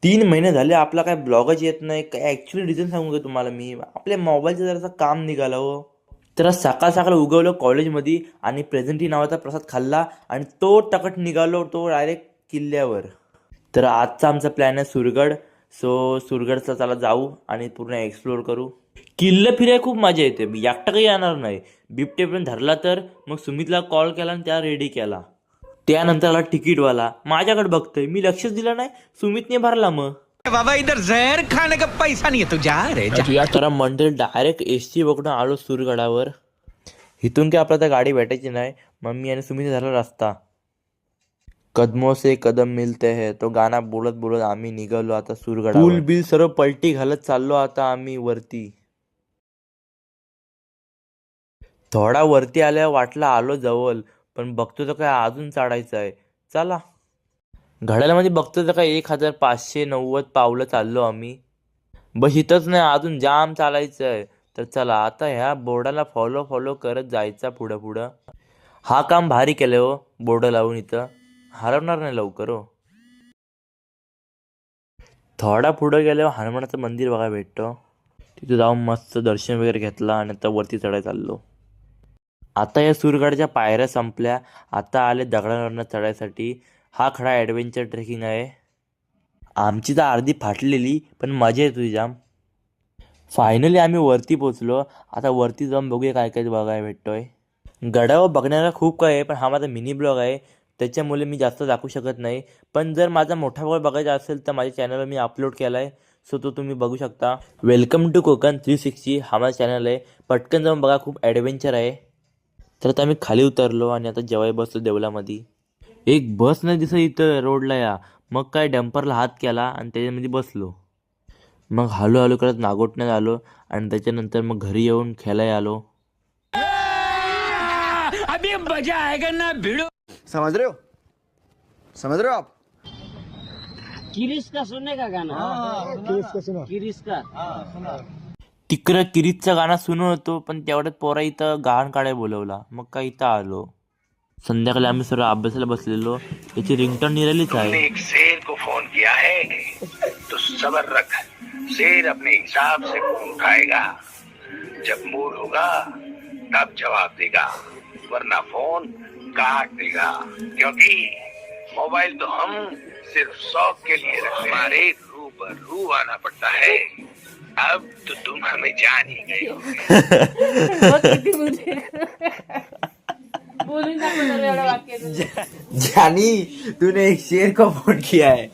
3 महिने झाले आपला काय ब्लॉगच येत नाही. काय ॲक्च्युली रिझन सांगू का तुम्हाला मी? आपल्या मोबाईलचं जरासं काम निघालं हो. तर आज सकाळ सकाळ उगवलं कॉलेजमध्ये आणि प्रेझेंटी नावाचा प्रसाद खाल्ला आणि तो टकट निघालो तो डायरेक्ट किल्ल्यावर. तर आजचा आमचा प्लॅन आहे सुरगड. सो सुरगडचा चला जाऊ आणि पूर्ण एक्सप्लोअर करू. किल्लं फिरायला खूप मजा येते. मी एकटा काही येणार नाही. बिबटेपर्यंत धरला तर मग सुमितला कॉल केला आणि त्या रेडी केला. त्यानंतर आला तिकीटवाला. माझ्याकडे बघतोय, मी लक्षच दिलं नाही. सुमितने भरला मग. बाबा इधर जहर खाने का पैसा नहीं है तू जा रे जा। तर मंदिर डायरेक्ट एसटी पकडून आलो सुरगडावर. इथून काय आपल्याला गाडी भेटायची नाही. मम्मी आणि सुमित झाला रस्ता. कदमों से कदम मिलते हैं तो गाणं बोलत बोलत आम्ही निघालो आता सुरगडावर. पूल बिल सर्व पलटी घालत चाललो आता आम्ही वरती. थोडा वरती आल्यावर वाटलं आलो जवळ, पण बघतो तर काय अजून चढायचं आहे. चला. घड्याळामध्ये बघतो तर काय 1590 पावलं चाललो आम्ही. बस इथंच नाही, अजून जाम चालायचं आहे. तर चला आता ह्या बोर्डाला फॉलो करत जायचा पुढं पुढं. हा काम भारी केलं हो, बोर्ड लावून इथं. हरवणार नाही लवकर हो. थोडा पुढं गेल्यावर हनुमानाचं मंदिर बघायला भेटतं. तिथं जाऊन मस्त दर्शन वगैरे घेतलं आणि आता वरती चढायला चाललो. आता या सुरगडच्या पायऱ्या संपल्या. आता आले दगडांवरनं चढायसाठी. हा खरा ॲडव्हेंचर ट्रेकिंग आहे. आमची तर अर्धी फाटलेली, पण मजा येते जाम. फायनली आम्ही वरती पोचलो. आता वरती जाऊन बघूया काय काय बघायला भेटतोय. गडावर बघण्याला खूप काय आहे, पण हा माझा मिनी ब्लॉग आहे, त्याच्यामुळे मी जास्त दाखवू शकत नाही. पण जर माझा मोठा ब्लॉग बघायचा असेल तर माझ्या चॅनलवर मी अपलोड केला आहे. सो तो तुम्ही बघू शकता. वेलकम टू कोकण 360 हा माझा चॅनल आहे. पटकन जाऊन बघा, खूप ॲडव्हेंचर आहे. तर आता आम्ही खाली उतरलो आणि आता जेवाय बसलो देवलामध्ये. एक बस नाही दिसत इथं रोडला या. मग काय डंपरला हात केला आणि त्याच्यामध्ये बसलो. मग हळूहळू करत नागोठण्यात आलो आणि त्याच्यानंतर मग घरी येऊन खेळायला आलो. अभी मजा आएगा ना भिड़ो। समझ रहे हो? समझ रहे हो आप? किरिस का सुनने का गाना। किरिस का तिकडं किरीतचं गाणं सुनत होतो, पण तेवढ्यात पोरा इथं गाण काढायला बोलवला. मग काय इथं आलो. संध्याकाळी आम्ही सर्व अभ्यासाला बसलेलो. याची रिंगटोन निरालीच आहे. एक शेर को फोन किया है तो सबर रख, शेर अपने हिसाब से फोन उठाएगा. जब मूड होगा तब जवाब देगा, वरना फोन काट देगा. क्योंकि मोबाइल तो हम सिर्फ शौक के लिए रखते हैं. हमारे रूबरू आना पड़ता है. अब तो तुम हमें जान ही गए हो. बोलून दाखव जरा एवढं वाक्य. जानी तूने एक शेर को फोन किया है.